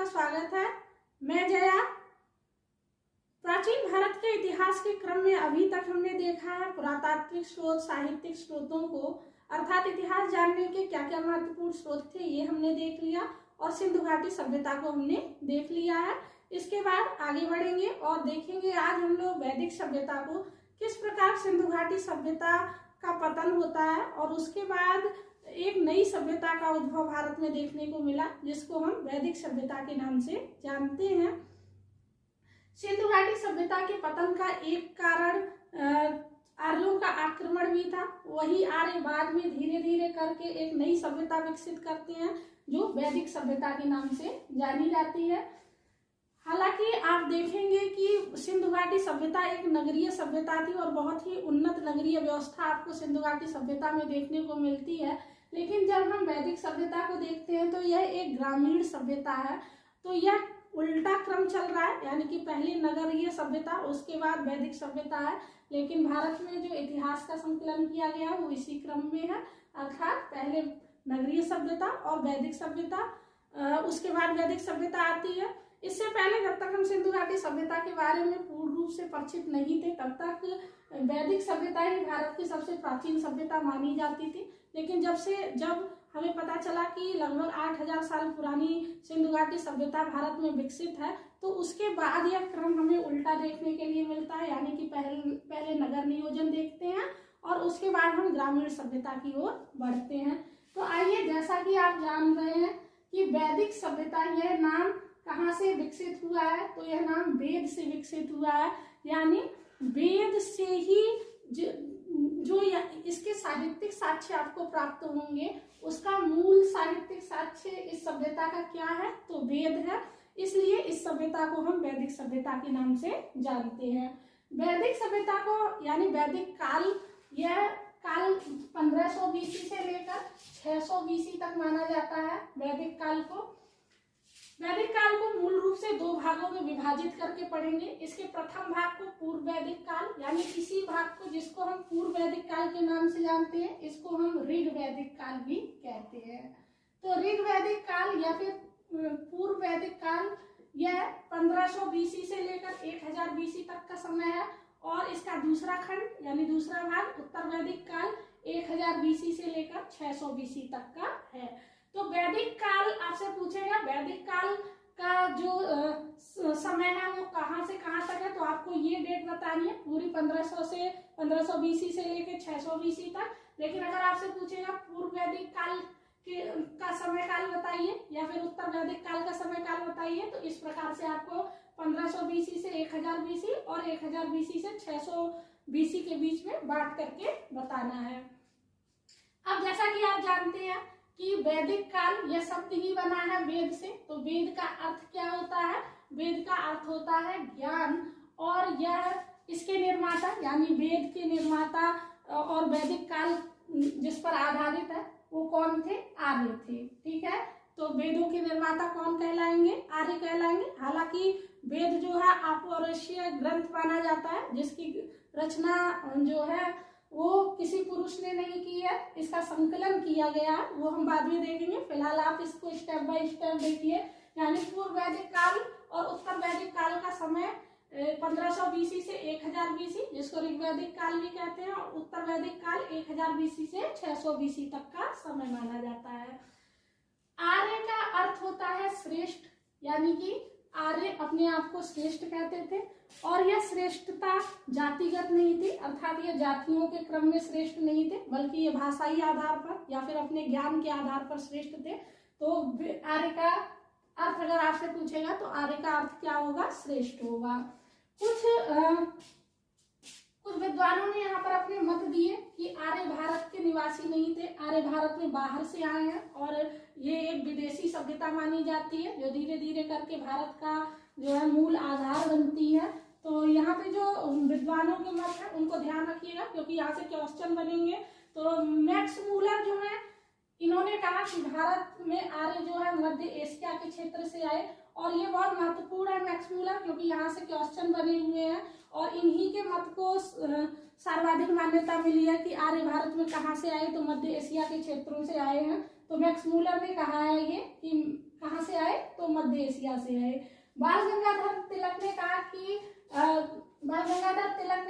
आपका स्वागत है। मैं जया। प्राचीन भारत के इतिहास के क्रम में अभी तक हमने देखा है पुरातात्विक स्रोत, साहित्यिक स्रोतों को, अर्थात इतिहास जानने के क्या क्या महत्वपूर्ण स्रोत थे ये हमने देख लिया और सिंधु घाटी सभ्यता को हमने देख लिया है। इसके बाद आगे बढ़ेंगे और देखेंगे आज हम लोग वैदिक सभ्यता को, किस प्रकार सिंधु घाटी सभ्यता का पतन होता है और उसके बाद एक नई सभ्यता का उद्भव भारत में देखने को मिला जिसको हम वैदिक सभ्यता के नाम से जानते हैं। सिंधु घाटी सभ्यता के पतन का एक कारण आर्यों का आक्रमण भी था। वही आर्य बाद में धीरे धीरे करके एक नई सभ्यता विकसित करते हैं जो वैदिक सभ्यता के नाम से जानी जाती है। हालांकि आप देखेंगे कि सिंधु घाटी सभ्यता एक नगरीय सभ्यता थी और बहुत ही उन्नत नगरीय व्यवस्था आपको सिंधु घाटी सभ्यता में देखने को मिलती है, लेकिन जब हम वैदिक सभ्यता को देखते हैं तो यह एक ग्रामीण सभ्यता है। तो यह उल्टा क्रम चल रहा है, यानी कि पहले नगरीय सभ्यता उसके बाद वैदिक सभ्यता है, लेकिन भारत में जो इतिहास का संकलन किया गया वो इसी क्रम में है, अर्थात पहले नगरीय सभ्यता और वैदिक सभ्यता, उसके बाद वैदिक सभ्यता आती है। इससे पहले जब तक हम सिंधु घाटी सभ्यता के बारे में पूर्ण रूप से परिचित नहीं थे तब तक वैदिक सभ्यता ही भारत की सबसे प्राचीन सभ्यता मानी जाती थी। लेकिन जब हमें पता चला कि लगभग 8000 साल पुरानी सिंधु घाटी सभ्यता भारत में विकसित है तो उसके बाद यह क्रम हमें उल्टा देखने के लिए मिलता है, यानी कि पहले नगर नियोजन देखते हैं और उसके बाद हम ग्रामीण सभ्यता की ओर बढ़ते हैं। तो आइए, जैसा कि आप जान रहे हैं कि वैदिक सभ्यता यह नाम कहाँ से विकसित हुआ है, तो यह नाम वेद से विकसित हुआ है, यानी वेद से ही जो इसके साहित्यिक साक्ष्य आपको प्राप्त होंगे उसका मूल साहित्यिक साक्ष्य इस सभ्यता का क्या है, तो वेद है। इसलिए इस सभ्यता को हम वैदिक सभ्यता के नाम से जानते हैं। वैदिक सभ्यता को यानी वैदिक काल, यह काल 1500 बीसी से लेकर 600 बीसी तक माना जाता है। वैदिक काल को मूल रूप से दो भागों में विभाजित करके पढ़ेंगे। इसके प्रथम भाग को पूर्व वैदिक काल, यानी इसी भाग को जिसको हम पूर्व वैदिक काल के नाम से जानते हैं इसको हम ऋग वैदिक काल भी कहते हैं। तो ऋग वैदिक काल या फिर पूर्व वैदिक काल यह 1500 बीसी से लेकर 1000 बीसी तक का समय है और इसका दूसरा खंड यानी दूसरा भाग उत्तर वैदिक काल 1000 बीसी से लेकर 600 बीसी तक का है। तो वैदिक काल आपसे पूछेगा वैदिक काल का जो समय है वो कहाँ से कहाँ तक है, तो आपको ये डेट बतानी है पूरी 1500 बीसी से लेकर 600 बीसी तक। लेकिन अगर आपसे पूछेगा पूर्व वैदिक काल का समय काल बताइए या फिर उत्तर वैदिक काल का समय काल बताइए, तो इस प्रकार से आपको 1500 बीसी से 1000 बीसी और 1000 बीसी से 600 बीसी के बीच में बांट करके बताना है। अब जैसा कि आप जानते हैं कि वैदिक काल यह शब्द ही बना है वेद से, तो वेद का अर्थ क्या होता है, वेद का अर्थ होता है ज्ञान, और यह इसके निर्माता यानी वेद के निर्माता और वैदिक काल जिस पर आधारित है वो कौन थे, आर्य थे। ठीक है, तो वेदों के निर्माता कौन कहलाएंगे, आर्य कहलाएंगे। हालांकि वेद जो है अपौरुषीय ग्रंथ माना जाता है जिसकी रचना जो है वो किसी पुरुष ने नहीं की है, इसका संकलन किया गया है, वो हम बाद में देखेंगे। फिलहाल आप इसको स्टेप बाय स्टेप देखिए। यानी पूर्व वैदिक काल और उत्तर वैदिक काल का समय 1500 बीसी से 1000 बीसी जिसको ऋग्वैदिक काल भी कहते हैं, और उत्तर वैदिक काल 1000 बीसी से 600 बीसी तक का समय माना जाता है। आर्य का अर्थ होता है श्रेष्ठ, यानी कि आर्य अपने आप को श्रेष्ठ कहते थे और यह श्रेष्ठता जातिगत नहीं थी, अर्थात यह जातियों के क्रम में श्रेष्ठ नहीं थे बल्कि ये भाषाई आधार पर या फिर अपने ज्ञान के आधार पर श्रेष्ठ थे। तो आर्य का अर्थ अगर आपसे पूछेगा तो आर्य का अर्थ क्या होगा, श्रेष्ठ होगा। कुछ विद्वानों ने यहाँ पर अपने मत दिए कि आर्य भारत के निवासी नहीं थे, आर्य भारत में बाहर से आए हैं और ये एक विदेशी सभ्यता मानी जाती है जो धीरे धीरे करके भारत का जो है मूल आधार बनती है। तो यहाँ पे जो विद्वानों के मत है उनको ध्यान रखिएगा क्योंकि यहाँ से क्वेश्चन बनेंगे। तो मैक्स मूलर जो है इन्होंने कहा कि भारत में आर्य जो है मध्य एशिया के क्षेत्र से आए और ये बहुत महत्वपूर्ण है मैक्स मूलर, क्योंकि यहाँ से क्वेश्चन बने हुए हैं और इन्हीं के मत को सर्वाधिक मान्यता मिली है कि आर्य भारत में कहाँ से आए, तो मध्य एशिया के क्षेत्रों से आए हैं। तो मैक्स मूलर ने कहा है ये कि कहाँ से आए, तो मध्य एशिया से आए। बाल गंगाधर तिलक ने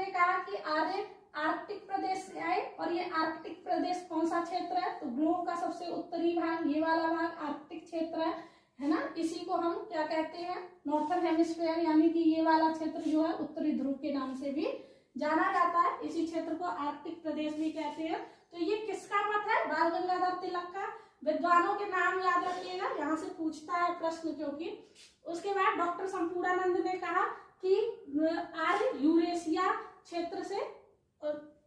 कहा कि आर्य आर्कटिक प्रदेश से आए, और ये आर्कटिक प्रदेश कौन सा क्षेत्र है, तो ग्लोब का सबसे उत्तरी भाग, ये वाला भाग आर्कटिक क्षेत्र है ना। इसी को हम क्या कहते हैं, नॉर्थर्न हेमिस्फीयर, यानी कि ये वाला क्षेत्र जो है उत्तरी ध्रुव के नाम से भी जाना जाता है। इसी क्षेत्र को आर्कटिक प्रदेश भी कहते हैं। तो ये किसका मत है, बाल गंगाधर तिलक का। विद्वानों के नाम याद रखिएगा, यहाँ से पूछता है प्रश्न क्योंकि। उसके बाद डॉक्टर संपूर्णानंद ने कहा कि आर्य यूरेशिया क्षेत्र से,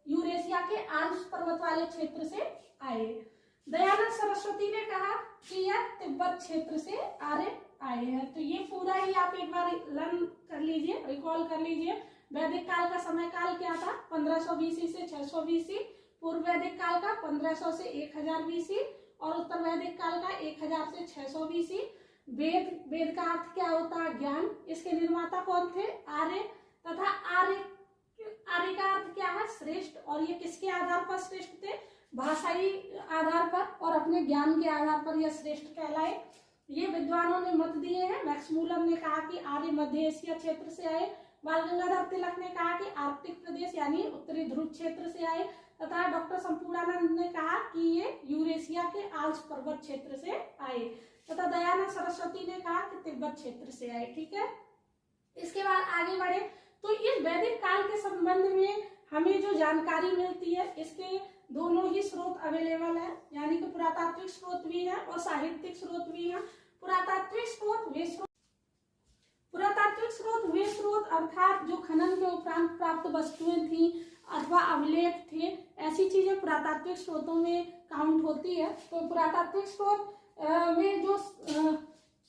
यूरेशिया के आल्प्स पर्वत वाले क्षेत्र से आए। दयानंद सरस्वती ने कहा कि यह तिब्बत क्षेत्र से आर्य आए हैं। तो ये पूरा ही आप एक बार लर्न कर लीजिए, रिकॉल कर लीजिए। वैदिक काल का समय काल क्या था, 1500 बीसी से 600 बीसी। पूर्व वैदिक काल का 1500 से 1000 बीसी, और उत्तर वैदिक काल का 1000 से 600 बीसी। वेद का अर्थ क्या होता है, ज्ञान। इसके निर्माता कौन थे, आर्य। तथा आर्य का अर्थ क्या है, श्रेष्ठ। और ये किसके आधार पर श्रेष्ठ थे, भाषाई आधार पर और अपने ज्ञान के आधार पर यह श्रेष्ठ कहलाए। ये विद्वानों ने मत दिए हैं। मैक्स मूलर ने कहा कि आर्य मध्य एशिया क्षेत्र से आए। बाल गंगाधर तिलक ने कहा कि आर्कटिक प्रदेश यानी उत्तरी ध्रुव क्षेत्र से आए, तथा डॉक्टर संपूर्णानंद ने कहा कि ये यूरेशिया के आल्प्स पर्वत क्षेत्र से आए, तथा दयानंद सरस्वती ने कहा कि तिब्बत क्षेत्र से आए। ठीक है, इसके बाद आगे बढ़े तो इस वैदिक काल के संबंध में हमें जो जानकारी मिलती है, इसके दोनों ही स्रोत अवेलेबल है, यानी कि पुरातात्विक स्रोत भी है और साहित्यिक स्रोत भी है। पुरातात्विक स्रोत वे स्रोत अर्थात जो खनन के उपरांत प्राप्त वस्तुएं थी अथवा अभिलेख थे, ऐसी चीजें पुरातात्विक स्रोतों में काउंट होती है। तो पुरातात्विक स्रोत में जो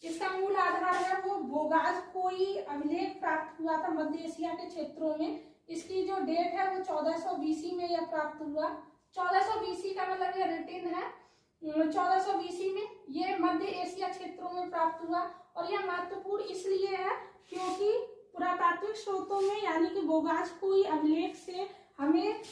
इसका मूल आधार है वो बोगाज कोई अभिलेख प्राप्त हुआ था मध्य एशिया के क्षेत्रों में। इसकी जो डेट है वो 1400 बीसी में यह प्राप्त हुआ। 1400 बीसी का मतलब यह रिटिन है। 1400 बीसी में ये मध्य एशिया क्षेत्रों में प्राप्त हुआ, और यह महत्वपूर्ण इसलिए है क्योंकि पुरातात्विक स्रोतों में यानी कि बोगाज कोई अभिलेख से हमें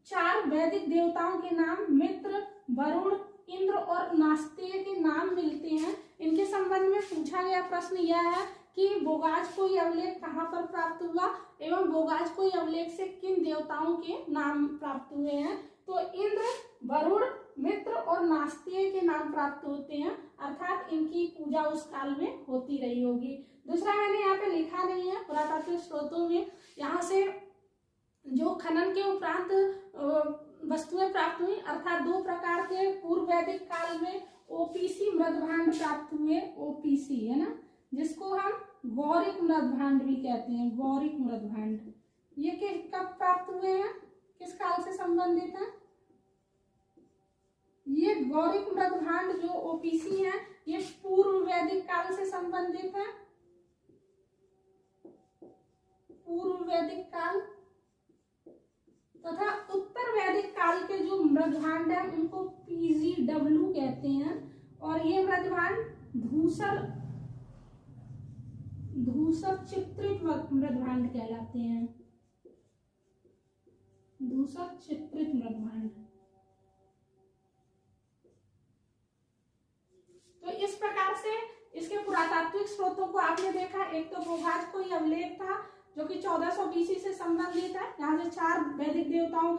4 वैदिक देवताओं के नाम मित्र, वरुण, इंद्र और नास्तेय के नाम मिलते हैं। इनके संबंध में पूछा गया प्रश्न यह है कि बोगाज कोई अभिलेख कहाँ पर प्राप्त हुआ एवं बोगाज कोई अभिलेख से किन देवताओं के नाम प्राप्त हुए हैं। तो इंद्र, वरुण, मित्र और नास्तेय के नाम प्राप्त होते हैं, अर्थात इनकी पूजा उस काल में होती रही होगी। दूसरा मैंने यहाँ पे लिखा नहीं है, पुरातात्विक स्रोतों में यहाँ से जो खनन के उपरांत वस्तुएं प्राप्त हुई, अर्थात 2 प्रकार के पूर्व वैदिक काल में ओपीसी मृदभांड प्राप्त हुए। ओपीसी है ना, जिसको हम गौरिक मृदभांड भी कहते हैं, गौरिक मृदभांड। ये कब प्राप्त हुए हैं, किस काल से संबंधित है, ये गौरिक मृदभांड जो ओपीसी है ये पूर्व वैदिक काल से संबंधित है। पूर्व वैदिक काल तथा उत्तर वैदिक काल के जो मृदभांड है उनको पीजीडब्ल्यू कहते हैं, और ये मृदभांड धूसर चित्रित मृदभांड कहलाते हैं। धूसर चित्रित मृदभांड। तो इस प्रकार से इसके पुरातात्विक स्रोतों को आपने देखा। एक तो बोगाज कोई अभिलेख था जो कि 1400 बीसी से संबंधित है, यहाँ से 4 वैदिक देवताओं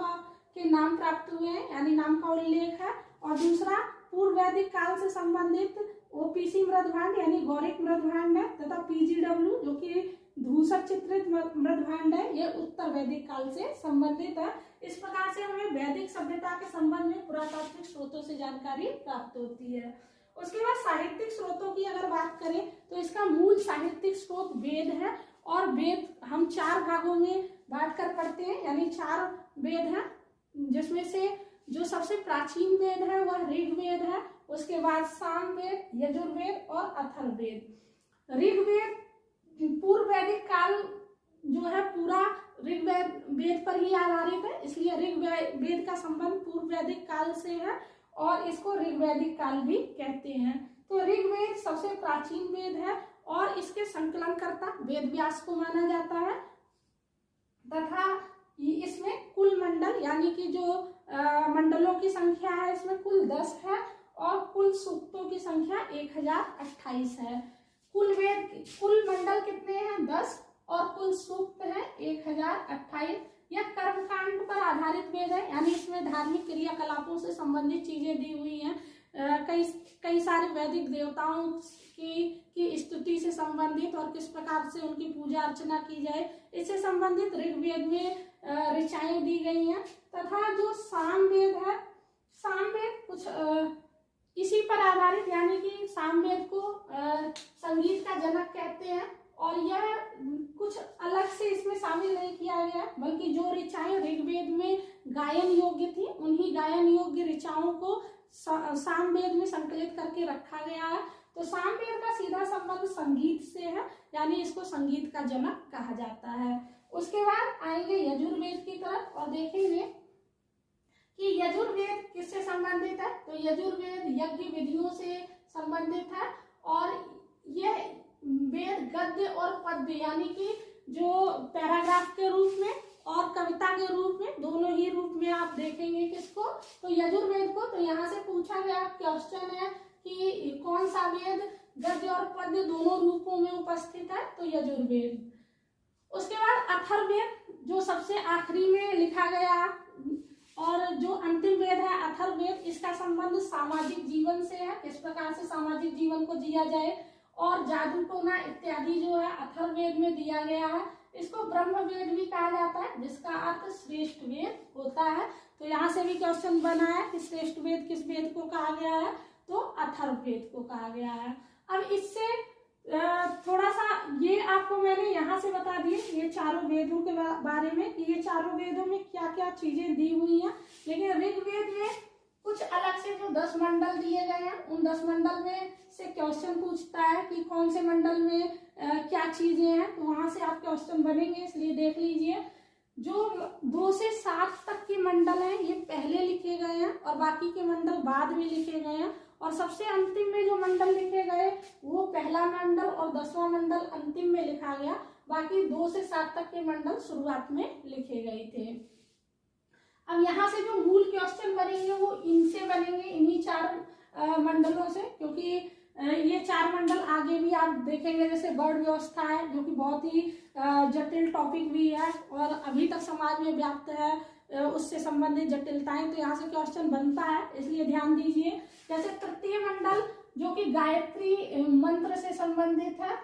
के नाम प्राप्त हुए हैं, यानी नाम का उल्लेख है। और दूसरा पूर्व वैदिक काल से संबंधित ओपीसी मृदभांड यानी गौरिक मृदभांड है, तथा पीजीडब्ल्यू जो कि धूसर चित्रित मृदभांड है, ये उत्तर वैदिक काल से संबंधित है। इस प्रकार से हमें वैदिक सभ्यता के संबंध में पुरातात्विक स्रोतों से जानकारी प्राप्त होती है। उसके बाद साहित्यिक स्रोतों की अगर बात करें तो इसका मूल साहित्यिक स्रोत वेद है, और वेद हम 4 भागों में बांट कर पढ़ते हैं, यानी 4 वेद हैं, जिसमें से जो सबसे प्राचीन वेद है वह ऋग्वेद है, उसके बाद सामवेद, यजुर्वेद और अथर्ववेद। ऋग्वेद पूर्व वैदिक काल जो है पूरा ऋग्वेद पर ही आधारित है, इसलिए ऋग्वेद का संबंध पूर्व वैदिक काल से है और इसको ऋग्वैदिक काल भी कहते हैं। तो ऋग्वेद सबसे प्राचीन वेद है और इसके संकलनकर्ता वेद व्यास को माना जाता है तथा इसमें कुल मंडल यानी कि जो मंडलों की संख्या है इसमें कुल 10 है और कुल सूक्तों की संख्या 1028 है। कुल मंडल कितने हैं 10 और कुल सूक्त है 1028। यह कर्मकांड पर आधारित वेद है यानी इसमें धार्मिक क्रियाकलापों से संबंधित चीजें दी हुई हैं। कई सारे वैदिक देवताओं की स्तुति से संबंधित और किस प्रकार से उनकी पूजा अर्चना की जाए इससे संबंधित ऋग्वेद में ऋचाएं दी गई हैं। तथा जो सामवेद है, सामवेद कुछ इसी पर आधारित यानी कि सामवेद को संगीत का जनक कहते हैं और यह कुछ अलग से इसमें शामिल नहीं किया गया बल्कि जो ऋचाएं ऋग्वेद में गायन योग्य थी उन्हीं गायन योग्य ऋचाओं को सामवेद में संकलित करके रखा गया है। तो सामवेद का सीधा संबंध संगीत से है यानी इसको संगीत का जनक कहा जाता है। उसके बाद आएंगे यजुर्वेद की तरफ और देखेंगे कि यजुर्वेद किससे संबंधित है। तो यजुर्वेद यज्ञ विधियों से संबंधित है और यह वेद गद्य और पद्य यानी कि जो पैराग्राफ के रूप में और कविता के रूप में दोनों ही रूप में आप देखेंगे किसको तो यजुर्वेद को। तो यहाँ से पूछा गया क्वेश्चन है कि कौन सा वेद गद्य और पद्य दोनों रूपों में उपस्थित है तो यजुर्वेद। उसके बाद अथर्ववेद जो सबसे आखिरी में लिखा गया और जो अंतिम वेद है अथर्ववेद, इसका संबंध सामाजिक जीवन से है, किस प्रकार से सामाजिक जीवन को जिया जाए और जादू टोना इत्यादि जो है अथर्ववेद में दिया गया है। इसको ब्रह्मवेद भी कहा जाता है जिसका अर्थ श्रेष्ठ वेद होता है। तो यहाँ से भी क्वेश्चन बना है कि श्रेष्ठ वेद किस वेद को कहा गया है तो अथर्ववेद को कहा गया है। अब इससे थोड़ा सा ये आपको मैंने यहाँ से बता दिए ये चारों वेदों के बारे में कि ये चारों वेदों में क्या क्या चीजें दी हुई हैं। लेकिन ऋग्वेद में कुछ अलग से जो 10 मंडल दिए गए हैं उन 10 मंडल में से क्वेश्चन पूछता है कि कौन से मंडल में क्या चीजें हैं तो वहां से आप क्वेश्चन बनेंगे, इसलिए देख लीजिए। जो 2 से 7 तक के मंडल हैं ये पहले लिखे गए हैं और बाकी के मंडल बाद में लिखे गए हैं और सबसे अंतिम में जो मंडल लिखे गए वो पहला मंडल और 10वां मंडल अंतिम में लिखा गया। बाकी 2 से 7 तक के मंडल शुरुआत में लिखे गए थे। अब यहाँ से जो मूल क्वेश्चन बनेंगे वो इनसे बनेंगे, इन्हीं 4 मंडलों से, क्योंकि ये 4 मंडल आगे भी आप देखेंगे जैसे वर्ण व्यवस्था है जो कि बहुत ही जटिल टॉपिक भी है और अभी तक समाज में व्याप्त है, उससे संबंधित जटिलताएं, तो यहाँ से क्वेश्चन बनता है, इसलिए ध्यान दीजिए। जैसे तृतीय मंडल जो कि गायत्री मंत्र से संबंधित है,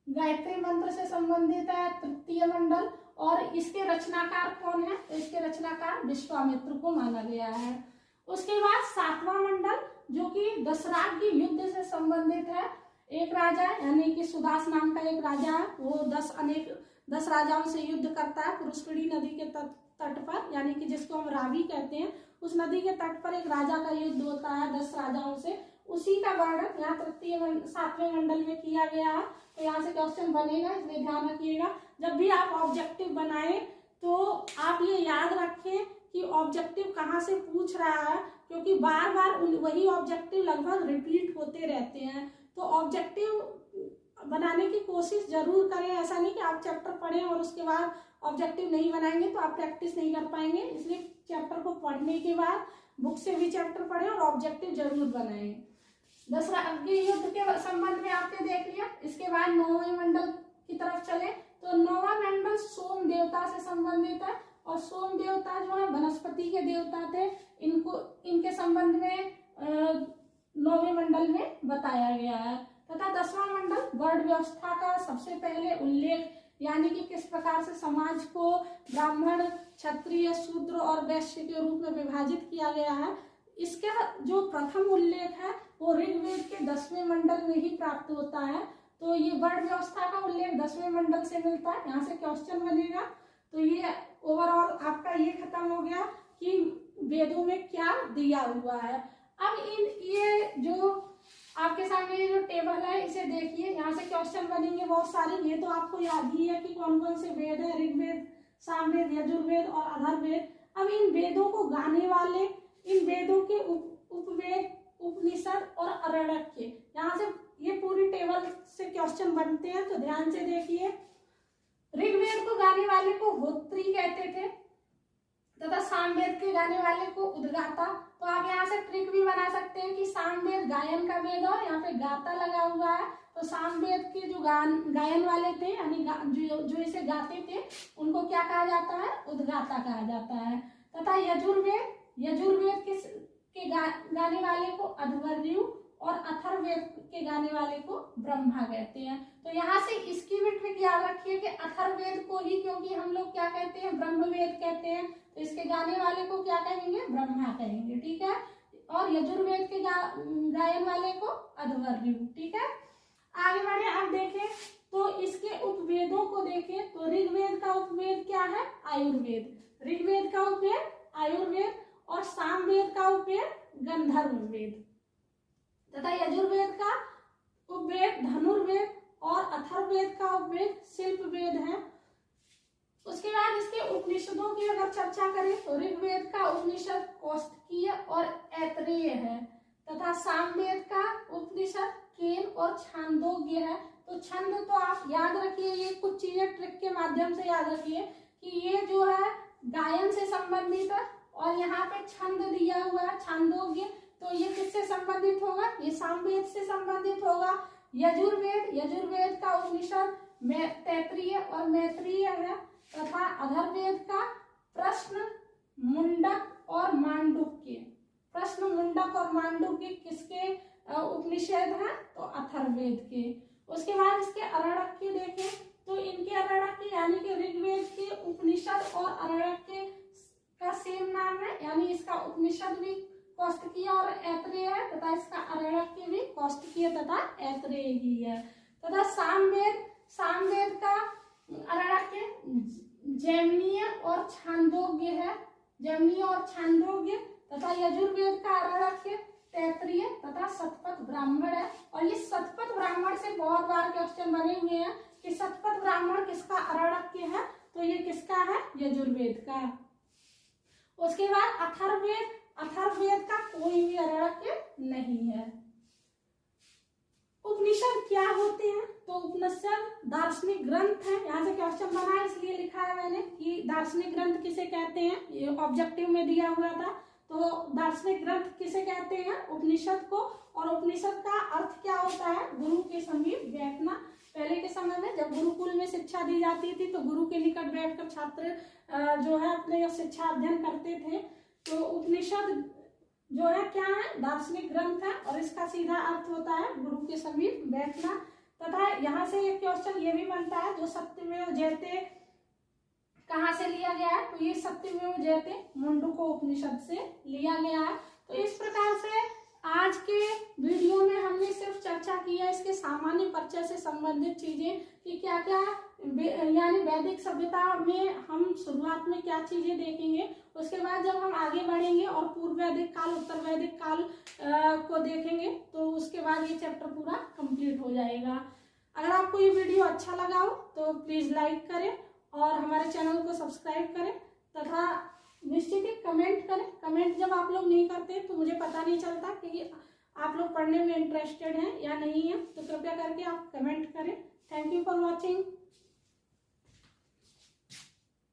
गायत्री मंत्र से संबंधित है तृतीय मंडल और इसके रचनाकार कौन है तो इसके रचनाकार विश्वामित्र को माना गया है। उसके बाद 7वां मंडल जो कि दशराज्य युद्ध से संबंधित है। एक राजा यानी कि सुदास नाम का एक राजा है, वो 10 राजाओं से युद्ध करता है पुरुषकड़ी नदी के तट पर, यानी कि जिसको हम रावी कहते हैं, उस नदी के तट पर एक राजा का युद्ध होता है 10 राजाओं से, उसी का वर्णन यहाँ 7वें मंडल में किया गया है। तो यहाँ से क्वेश्चन बनेगा, इसलिए ध्यान रखिएगा। जब भी आप ऑब्जेक्टिव बनाएं तो आप ये याद रखें कि ऑब्जेक्टिव कहाँ से पूछ रहा है, क्योंकि बार बार वही ऑब्जेक्टिव लगभग रिपीट होते रहते हैं। तो ऑब्जेक्टिव बनाने की कोशिश जरूर करें, ऐसा नहीं कि आप चैप्टर पढ़ें और उसके बाद ऑब्जेक्टिव नहीं बनाएंगे तो आप प्रैक्टिस नहीं कर पाएंगे। इसलिए चैप्टर को पढ़ने के बाद बुक से भी चैप्टर पढ़ें और ऑब्जेक्टिव जरूर बनाएं। दशराज्य युद्ध के संबंध में आपने देख लिया। इसके बाद 9वें मंडल की तरफ चले तो 9वां मंडल सोम देवता से संबंधित है और सोम देवता जो है वनस्पति के देवता थे, इनके संबंध में 9वें मंडल में बताया गया है। तथा 10वां मंडल वर्ण व्यवस्था का सबसे पहले उल्लेख, यानी कि किस प्रकार से समाज को ब्राह्मण, क्षत्रिय, शूद्र और वैश्य के रूप में विभाजित किया गया है, इसका जो प्रथम उल्लेख है वो ऋग्वेद के 10वें मंडल में ही प्राप्त होता है। तो ये वर्ण व्यवस्था का उल्लेख 10वें मंडल से मिलता है। यहाँ से क्वेश्चन बनेगा। तो ये ओवरऑल आपका ये खत्म हो गया कि वेदों में क्या दिया हुआ है। अब ये जो आपके सामने ये जो टेबल है इसे देखिए, यहाँ से क्वेश्चन बनेंगे बहुत सारे। ये तो आपको याद ही है कि कौन कौन से वेद है, ऋग्वेद, सामवेद, यजुर्वेद और अथर्ववेद। अब इन वेदों को गाने वाले, इन वेदों के उपवेद उपनिषद और अरण्यक। यहाँ से ये पूरी टेबल से क्वेश्चन बनते हैं, तो ध्यान से देखिए। ऋग्वेद को गाने वाले को होत्री कहते थे तथा सामवेद के गाने वाले को उद्गाता। तो आप यहाँ से ट्रिक भी बना सकते हैं कि सामवेद गायन का वेद और यहाँ पे गाता लगा हुआ है, तो सामवेद के जो गायन वाले थे यानी जो इसे गाते थे उनको क्या कहा जाता है, उद्गाता कहा जाता है। तथा यजुर्वेद के गाने वाले को अध्वर्यु और अथर्ववेद के गाने वाले को ब्रह्मा कहते हैं। तो यहाँ से इसकी भी ट्रिक याद रखिए कि अथर्ववेद को ही क्योंकि हम लोग क्या कहते हैं, ब्रह्मवेद कहते हैं, तो इसके गाने वाले को क्या कहेंगे, ब्रह्मा कहेंगे, ठीक है। और यजुर्वेद के गायन वाले को अध्वर्यु, ठीक है। आगे बढ़े, अब देखें तो इसके उपवेदों को देखें तो ऋग्वेद का उपवेद क्या है, आयुर्वेद। ऋग्वेद का उपवेद आयुर्वेद और सामवेद का उपवेद गंधर्ववेद तथा यजुर्वेद का उपवेद धनुर्वेद और अथर्ववेद का उपवेद शिल्पवेद है। उसके बाद इसके उपनिषदों की अगर चर्चा करें तो ऋग्वेद का उपनिषद कौस्तुकीय और ऐतरेय है तथा सामवेद का उपनिषद केन और छांदोग्य है। तो छंद तो आप याद रखिए, ये कुछ चीजें ट्रिक के माध्यम से याद रखिए कि ये जो है गायन से संबंधित है और यहाँ पे छंद दिया हुआ है छांदोग्य, तो ये किससे संबंधित होगा, ये सामवेद से संबंधित होगा। यजुर्वेद का उपनिषद तैत्तिरीय और मैत्रेय है तथा अथर्ववेद का प्रश्न मुंडक और मांडुक्य। प्रश्न मुंडक और मांडुक्य किसके उपनिषद हैं, तो अथर्ववेद के। उसके बाद इसके अरण्यक देखें तो इनके अरण्यक यानी कि ऋग्वेद के उपनिषद और अरण्यक का सेम नाम है, यानी इसका उपनिषद भी कौस्तुकीय और ऐतरेय है तथा इसका अरण्यक भी कौस्तुकीय तथा ऐतरेय ही है। तथा सामवेद का अरण्यक जैमिनीय और छांदोग्य है, जैमिनीय और छांदोग्य तथा यजुर्वेद का अरण्यक तैत्तिरीय तथा शतपथ ब्राह्मण है। और ये शतपथ ब्राह्मण से बहुत बार क्वेश्चन बने हुए हैं कि शतपथ ब्राह्मण किसका अरण्यक है, तो ये किसका है, यजुर्वेद का। उसके बाद अथर्ववेद का कोई भी अरण्यक नहीं है। उपनिषद क्या होते हैं, तो उपनिषद दार्शनिक ग्रंथ है। यहाँ से क्वेश्चन बना है इसलिए लिखा है मैंने कि दार्शनिक ग्रंथ किसे कहते हैं, ये ऑब्जेक्टिव में दिया हुआ था। तो दार्शनिक ग्रंथ किसे कहते हैं, उपनिषद को। और उपनिषद का अर्थ क्या होता है, गुरु के समीप बैठना। पहले के समय में जब गुरुकुल में शिक्षा दी जाती थी तो गुरु के निकट बैठकर छात्र जो है अपने शिक्षा अध्ययन करते थे। तो उपनिषद जो है क्या है, दार्शनिक ग्रंथ है और इसका सीधा अर्थ होता है गुरु के समीप बैठना। तथा यहाँ से एक क्वेश्चन ये भी बनता है, जो सत्यमेव जयते कहाँ से लिया गया है, तो ये सत्यमेव जयते मुंडको उपनिषद से लिया गया है। तो इस प्रकार से आज के वीडियो में हमने सिर्फ चर्चा की है इसके सामान्य परिचय से संबंधित चीजें कि क्या क्या, यानी वैदिक सभ्यता में हम शुरुआत में क्या चीजें देखेंगे, उसके बाद जब हम आगे बढ़ेंगे और पूर्व वैदिक काल उत्तर वैदिक काल को देखेंगे तो उसके बाद ये चैप्टर पूरा कंप्लीट हो जाएगा। अगर आपको ये वीडियो अच्छा लगा हो तो प्लीज लाइक करें और हमारे चैनल को सब्सक्राइब करें तथा निश्चित ही कमेंट करें। कमेंट जब आप लोग नहीं करते तो मुझे पता नहीं चलता कि आप लोग पढ़ने में इंटरेस्टेड हैं या नहीं है, तो कृपया करके आप कमेंट करें। Thank you for watching.